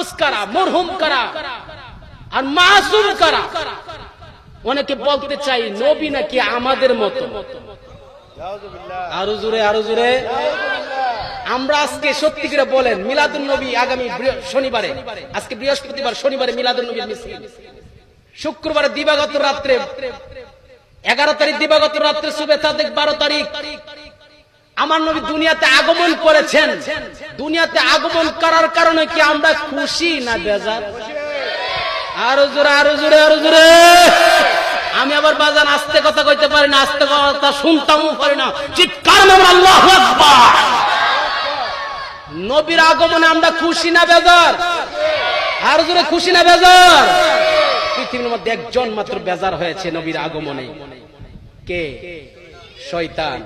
মাহফুজ কারা, মরহুম কারা আর মাসুম কারা? অনেকে বলতে চাই নবী নাকি আমাদের মতো। আরো জোরে, আরো জোরে। আমরা আজকে সত্যি করে বলেন মিলাদুন নবী আগামী শনিবারে, আজকে বৃহস্পতিবার, শনিবারে মিলাদুন নবীর মিছিল, শুক্রবারে দিবাগত রাত্রে 11 তারিখ দিবাগত রাত্রে শুভে তাদেক 12 তারিখ আমার নবী দুনিয়াতে আগমন করেছেন। দুনিয়াতে আগমন করার কারণে কি আমরা খুশি না বেজার? আরো জোরে, আরো জোরে, আরো জোরে। আমি আবার বাজান আস্তে কথা কইতে পারি না, আস্তে কথা শুনতামও পারি না, চিৎকার মেরে আল্লাহু আকবার। নবীর আগমনে আমরা খুশি না বেজার? আরো জোরে, খুশি না বেজার? পৃথিবীর মধ্যে একজন মাত্র বেজার হয়েছে নবীর আগমনে। কে? শয়তান।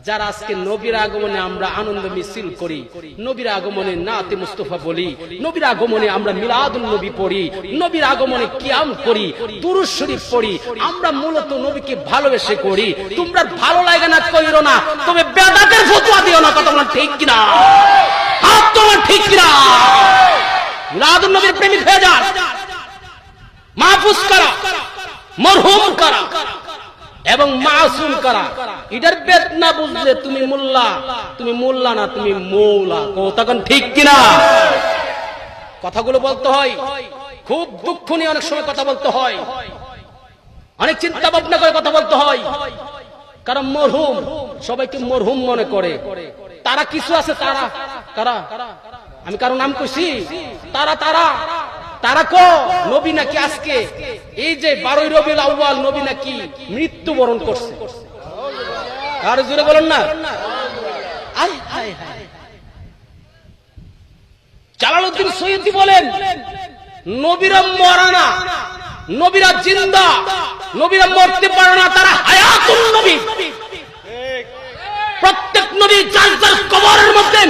যারা আজকে নবীর আগমনে আমরা আনন্দ মিছিল করি, নবীর আগমনে নাতে মুস্তাফা বলি, নবীর আগমনে আমরা মিলাদুন নবী পড়ি, নবীর আগমনে কিয়াম করি, দুরূদ শরীফ পড়ি, আমরা মূলত নবীকে ভালোবেসে করি। তোমরা ভালো লাগে না কইরো না, তবে বেদাতের ফতোয়া দিও না। কথা বলেন ঠিক কিনা? হাত তোলা ঠিক কিনা? মিলাদুন নবীর প্রেমিক হয়ে যান। মাহফুজ কারা, মরহুম কারা এবং মাসুম কারা, এটার বেদ না বুঝলে তুমি মোল্লা, তুমি মোল্লা না, তুমি মৌলা। তখন ঠিক কিনা? কথাগুলো বলতে হয়, খুব দুঃখ নিয়ে অনেক সময় কথা বলতে হয়, অনেক চিন্তা ভাবনা করে কথা বলতে হয়। কারণ মরহুম, সবাইকে মরহুম মনে করে। তারা কিছু আছে, তারা কারা? আমি কারো নাম কইছি? তারা তারা তারা কো নবী নাকি আজকে এই যে 12 রবিউল আউয়াল নবী নাকি মৃত্যুবরণ করছে। আর জোরে বলেন না। আয় হায় হায়। জালালউদ্দিন সৈয়দী বলেন নবীরা মরা না, নবীরা জিন্দা, নবীরা মরতে পারে না, তারা হায়াতুন নবী। প্রত্যেক নবী যার যার কবরের মধ্যে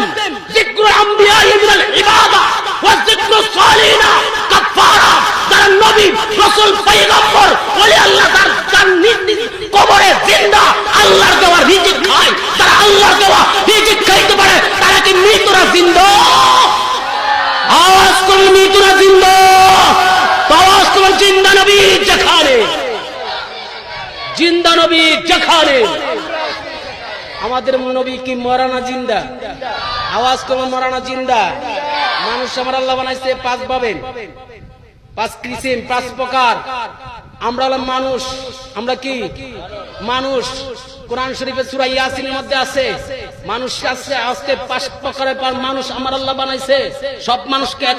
যিকরুল আম্বিয়া মিনাল ইবাদা ওয়া যিকরুস সালিহিনা কাফারা। যারা নবী, রাসূল, পয়গম্বর, ওলি আল্লাহ তার নিজ নিজ কবরে জিন্দা আল্লাহর দেওয়া রিজিক খায়। যারা আল্লাহর দেওয়া রিজিক খাইতে পারে তারা কি মৃতরা জিন্দা? আওয়াজ করে মৃতরা জিন্দা। আওয়াজ করে জিন্দা নবী যেখানে, জিন্দা নবী যেখানে। আমাদের নবী কি মরানা জিন্দা? আওয়াজ করে মরানা জিন্দা। মানুষ আমার আল্লাহ বানাইছে 5 ভাবে, 5 কিসিম, 5 প্রকার। আমরা হলাম মানুষ। আমরা কি মানুষ? কোরআন শরীফে সূরা ইয়াসিনের মধ্যে আছে মানুষ আছে আজকে 5 প্রকারের মানুষ আমার আল্লাহ বানাইছে। সব মানুষকে এক